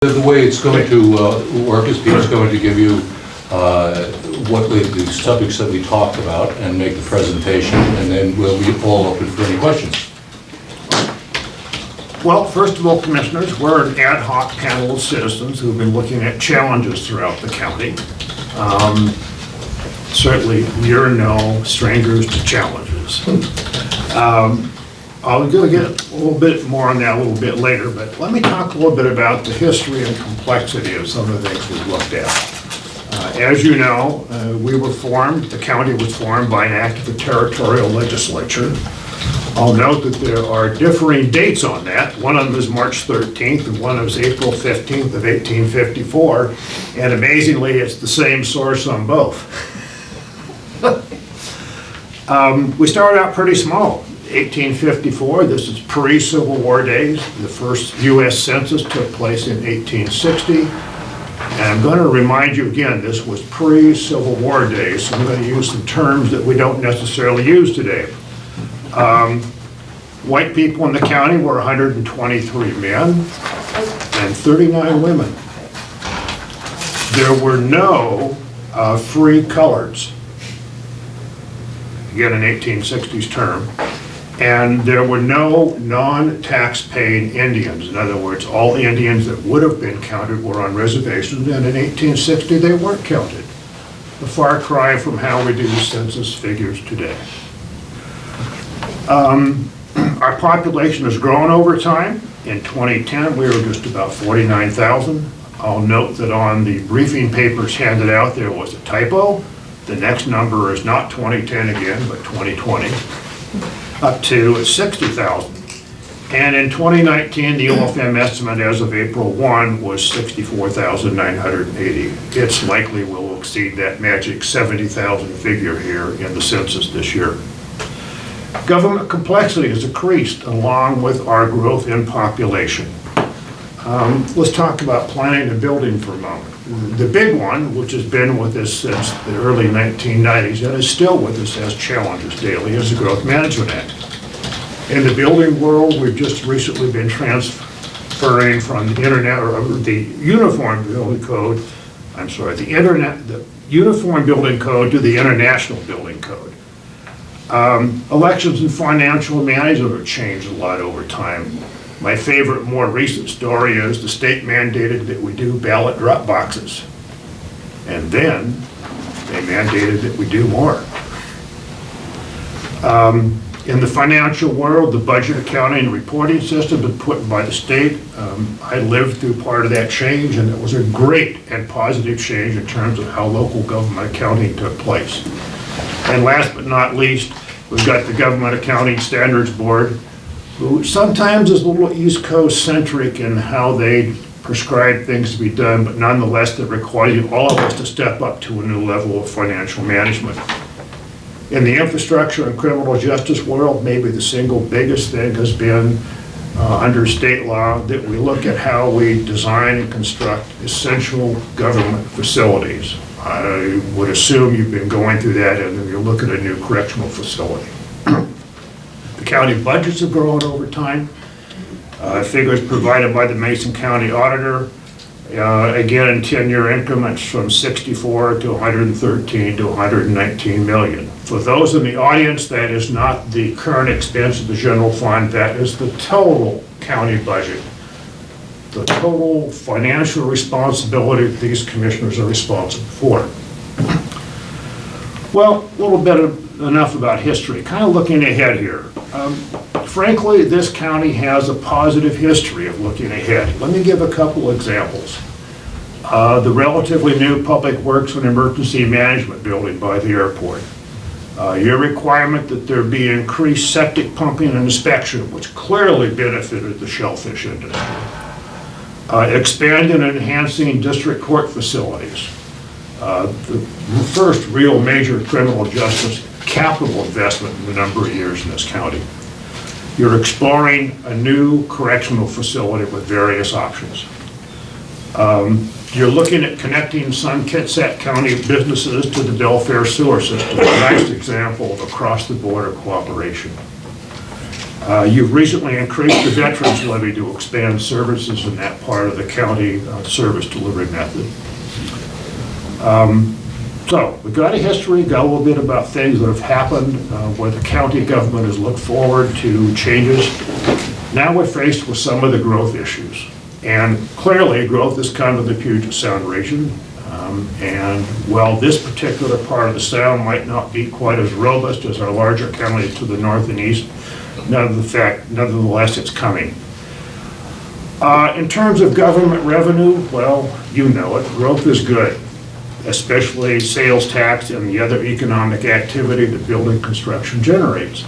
The way it's going to work is Peter's going to give you what the subjects that we talked about and make the presentation, and then we'll be all open for any questions. Well, first of all, Commissioners, we're an ad hoc panel of citizens who've been looking at challenges throughout the county. Certainly, you're no strangers to challenges. I'm going to get a little bit more on that a little bit later, but let me talk a little bit about the history and complexity of some of the things we've looked at. As you know, the county was formed by an act of the territorial legislature. I'll note that there are differing dates on that. One of them is March 13th and one is April 15th of 1854, and amazingly, it's the same source on both. We started out pretty small. 1854, this is pre-Civil War days. The first U.S. Census took place in 1860. And I'm going to remind you again, this was pre-Civil War days, so I'm going to use some terms that we don't necessarily use today. White people in the county were 123 men and 39 women. There were no free coloreds, again an 1860s term. And there were no non-tax-paying Indians. In other words, all the Indians that would have been counted were on reservations, and in 1860 they weren't counted. A far cry from how we do census figures today. Our population has grown over time. In 2010, we were just about 49,000. I'll note that on the briefing papers handed out, there was a typo. The next number is not 2010 again, but 2020. Up to 60,000. And in 2019, the OFM estimate as of April 1 was 64,980. It's likely we'll exceed that magic 70,000 figure here in the census this year. Government complexity has increased along with our growth in population. Let's talk about planning and building for a moment. The big one, which has been with us since the early 1990s and is still with us as challenges daily, is the Growth Management Act. In the building world, we've just recently been transferring from the Uniform Building Code, the Uniform Building Code to the International Building Code. Elections and financial management have changed a lot over time. My favorite, more recent story is the state mandated that we do ballot drop boxes. And then they mandated that we do more. In the financial world, the budget accounting and reporting system was put by the state. I lived through part of that change, and it was a great and positive change in terms of how local government accounting took place. And last but not least, we've got the Government Accounting Standards Board, who sometimes is a little East Coast centric in how they prescribe things to be done, but nonetheless that require all of us to step up to a new level of financial management. In the infrastructure and criminal justice world, maybe the single biggest thing has been under state law that we look at how we design and construct essential government facilities. I would assume you've been going through that and you look at a new correctional facility. The county budgets have grown over time. Figures provided by the Mason County Auditor, again in 10-year increments from 64 to 113 to 119 million. For those in the audience, that is not the current expense of the general fund, that is the total county budget. The total financial responsibility that these commissioners are responsible for. Well, a little bit enough about history. Kind of looking ahead here. Frankly, this county has a positive history of looking ahead. Let me give a couple examples. The relatively new Public Works and Emergency Management building by the airport. Your requirement that there be increased septic pumping and inspection, which clearly benefited the shellfish industry. Expanding and enhancing district court facilities. The first real major criminal justice capital investment in a number of years in this county. You're exploring a new correctional facility with various options. You're looking at connecting some Kitsap County businesses to the Belfair sewer system, a nice example of across-the-border cooperation. You've recently increased the veterans levy to expand services in that part of the county service delivery method. So we've got a history, got a little bit about things that have happened where the county government has looked forward to changes. Now we're faced with some of the growth issues. And clearly, growth has come to the Puget Sound region. And while this particular part of the Sound might not be quite as robust as our larger counties to the north and east, nonetheless, it's coming. In terms of government revenue, well, you know it, growth is good, especially sales tax and the other economic activity that building construction generates.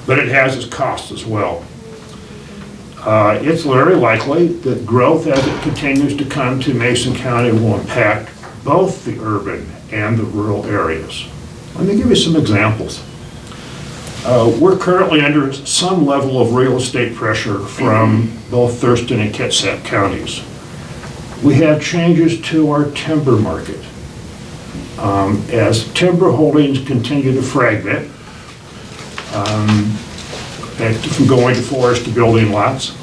But it has its costs as well. It's very likely that growth as it continues to come to Mason County will impact both the urban and the rural areas. Let me give you some examples. We're currently under some level of real estate pressure from both Thurston and Kitsap counties. We have changes to our timber market. As timber holdings continue to fragment, from going to forest to building lots,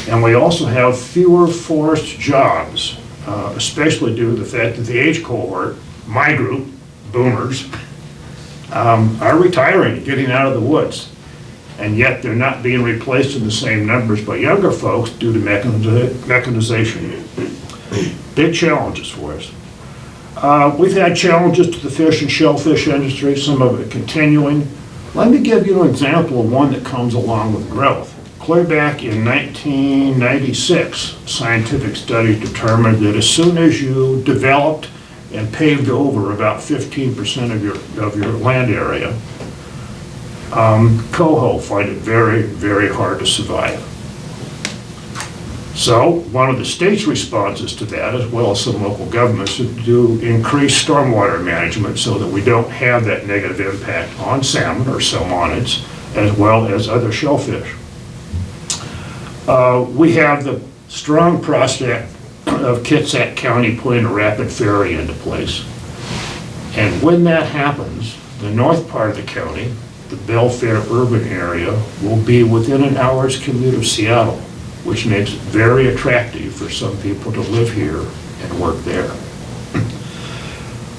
and we also have fewer forest jobs, especially due to the fact that the age cohort, my group, boomers, are retiring, getting out of the woods, and yet they're not being replaced in the same numbers by younger folks due to mechanization. Big challenges for us. We've had challenges to the fish and shellfish industry, some of it continuing. Let me give you an example of one that comes along with growth. Clear back in 1996, scientific studies determined that as soon as you developed and paved over about 15% of your land area, coho find it very, very hard to survive. So one of the state's responses to that, as well as some local governments, is to increase stormwater management so that we don't have that negative impact on salmon or salmonids, as well as other shellfish. We have the strong prospect of Kitsap County putting a rapid ferry into place. And when that happens, the north part of the county, the Belfair urban area, will be within an hour's commute of Seattle, which makes it very attractive for some people to live here and work there.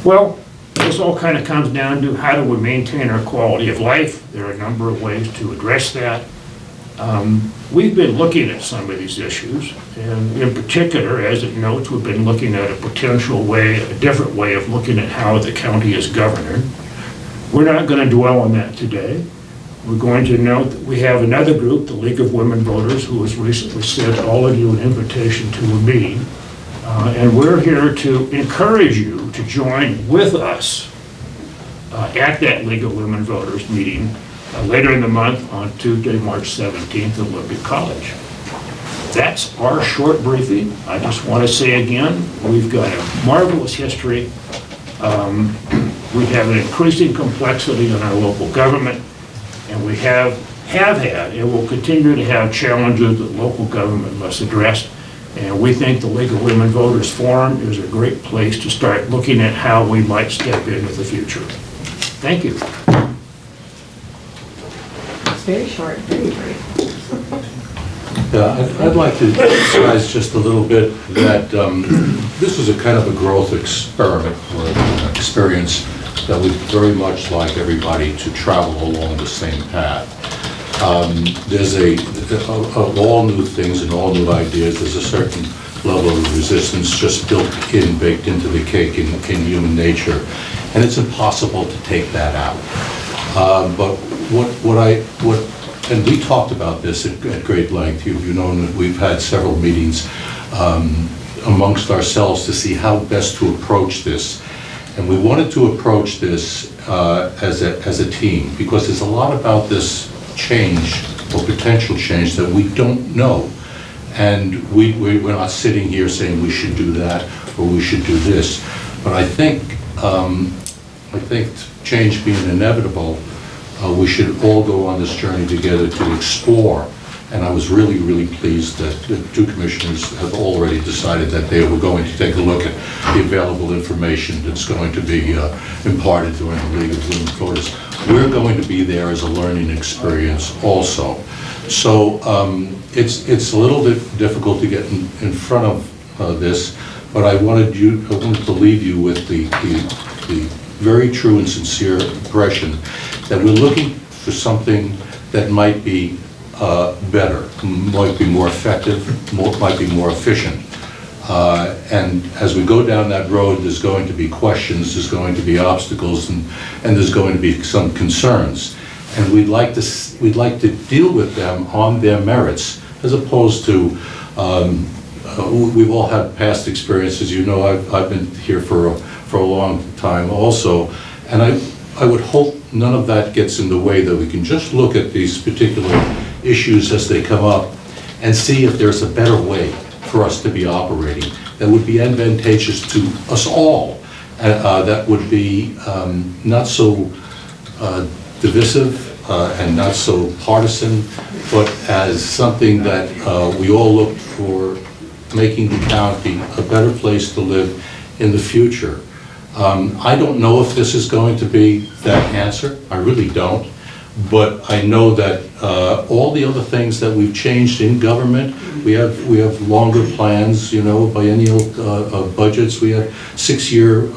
Well, this all kind of comes down to how do we maintain our quality of life. There are a number of ways to address that. We've been looking at some of these issues, and in particular, as it notes, we've been looking at a potential way, a different way of looking at how the county is governed. We're not going to dwell on that today. We're going to note that we have another group, the League of Women Voters, who has recently sent all of you an invitation to a meeting. And we're here to encourage you to join with us at that League of Women Voters meeting later in the month on Tuesday, March 17th at Liberty College. That's our short briefing. I just want to say again, we've got a marvelous history. We have an increasing complexity in our local government, and we have had and will continue to have challenges that local government must address. And we think the League of Women Voters Forum is a great place to start looking at how we might step into the future. Thank you. It's very short, very brief. Yeah, I'd like to emphasize just a little bit that this is a kind of a growth experiment or experience that we'd very much like everybody to travel along the same path. There's of all new things and all new ideas, there's a certain level of resistance just baked into the cake in human nature, and it's impossible to take that out. But and we talked about this at great length. You know that we've had several meetings amongst ourselves to see how best to approach this. And we wanted to approach this as a team, because there's a lot about this change or potential change that we don't know. And we're not sitting here saying we should do that or we should do this. But I think change being inevitable, we should all go on this journey together to explore And I was really, really pleased that the two commissioners have already decided that they were going to take a look at the available information that's going to be imparted during the League of Women Voters. We're going to be there as a learning experience also. So it's a little bit difficult to get in front of this, but I wanted to leave you with the very true and sincere impression that we're looking for something that might be better, might be more effective, might be more efficient. And as we go down that road, there's going to be questions, there's going to be obstacles, and there's going to be some concerns. And we'd like to deal with them on their merits, as opposed to, we've all had past experiences. You know, I've been here for a long time also, and I would hope none of that gets in the way, that we can just look at these particular issues as they come up and see if there's a better way for us to be operating that would be advantageous to us all, that would be not so divisive and not so partisan, but as something that we all look for, making the county a better place to live in the future. I don't know if this is going to be that answer. I really don't. But I know that all the other things that we've changed in government, we have longer plans, you know, biennial budgets. We have 6-year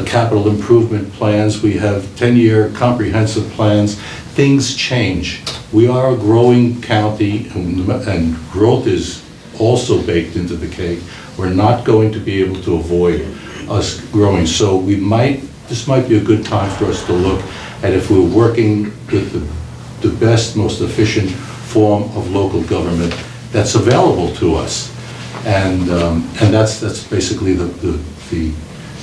capital improvement plans. We have 10-year comprehensive plans. Things change. We are a growing county, and growth is also baked into the cake. We're not going to be able to avoid us growing. So this might be a good time for us to look at if we're working with the best, most efficient form of local government that's available to us. And that's basically the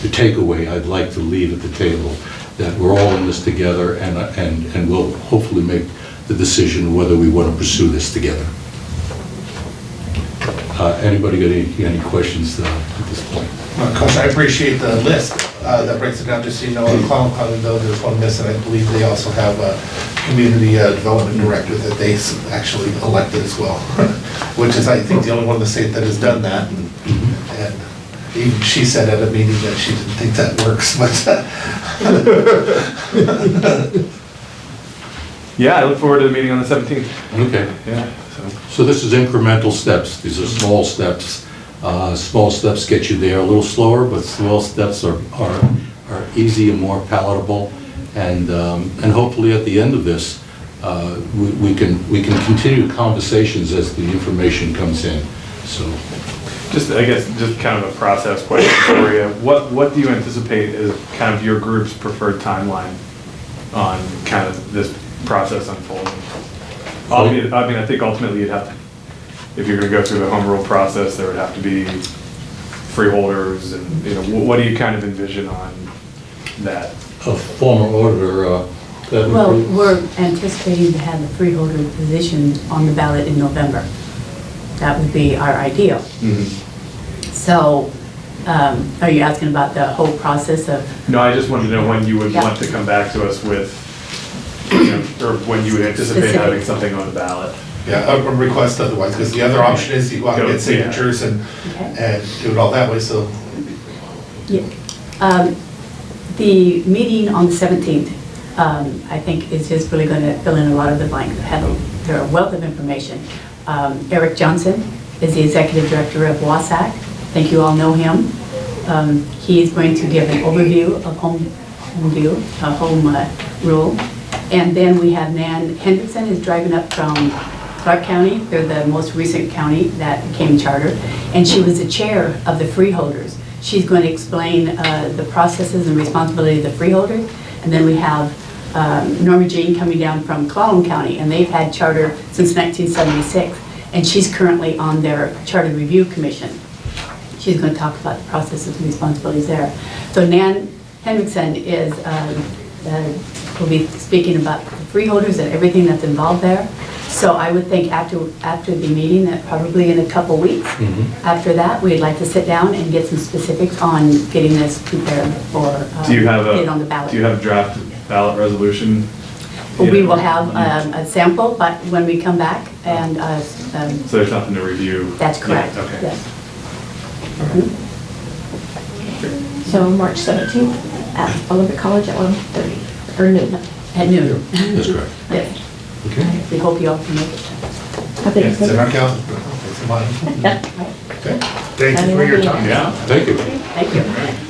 takeaway I'd like to leave at the table, that we're all in this together, and we'll hopefully make the decision whether we want to pursue this together. Anybody got any questions at this point? Coach, I appreciate the list that breaks it down. Just so you know, in Clown County, though, there's one missing. I believe they also have a community development director that they actually elected as well, which is, I think, the only one in the state that has done that. And even she said at a meeting that she didn't think that works, but yeah, I look forward to the meeting on the 17th. Okay. Yeah. So this is incremental steps. These are small steps. Small steps get you there a little slower, but small steps are easy and more palatable. And hopefully at the end of this, we can continue conversations as the information comes in. So, I guess, just kind of a process question for you. What do you anticipate is kind of your group's preferred timeline on kind of this process unfolding? I mean, I think ultimately you'd have to, if you're going to go through the home rule process, there would have to be freeholders, and you know, what do you kind of envision on that? a former auditor, that would Well, be- we're anticipating to have the freeholder position on the ballot in November. That would be our ideal. So, are you asking about the whole process of? No, I just wanted to know when you would Yeah. want to come back to us with, you know, or when you would anticipate having something on the ballot. Yeah, a request otherwise, because the other option is you go out and get signatures and do it all that way, so. Yeah. The meeting on the 17th, I think is just really going to fill in a lot of the blanks. There are a wealth of information. Eric Johnson is the executive director of WASAC. I think you all know him. He is going to give an overview of home rule. And then we have Nan Hendrickson is driving up from Clark County. They're the most recent county that became chartered. And she was the chair of the freeholders. She's going to explain the processes and responsibility of the freeholders. And then we have Norma Jean coming down from Clallam County, and they've had charter since 1976. And she's currently on their Charter Review Commission. She's going to talk about the processes and responsibilities there. So Nan Hendrickson will be speaking about the freeholders and everything that's involved there. So I would think after the meeting, that probably in a couple weeks, after that, we'd like to sit down and get some specifics on getting this prepared for Do you have get it on the ballot. Do you have a draft ballot resolution? We will have a sample, but when we come back, and So there's nothing to review? that's correct. Yeah, okay. Yes. So March 17th at Olympic College at 1:30, or noon. At noon. That's correct. Yes. Okay. We hope you all can make it. I think It's in our calendar. It's in mine. Yeah. Okay. Thank you for your time. Yeah. Thank you. Thank you.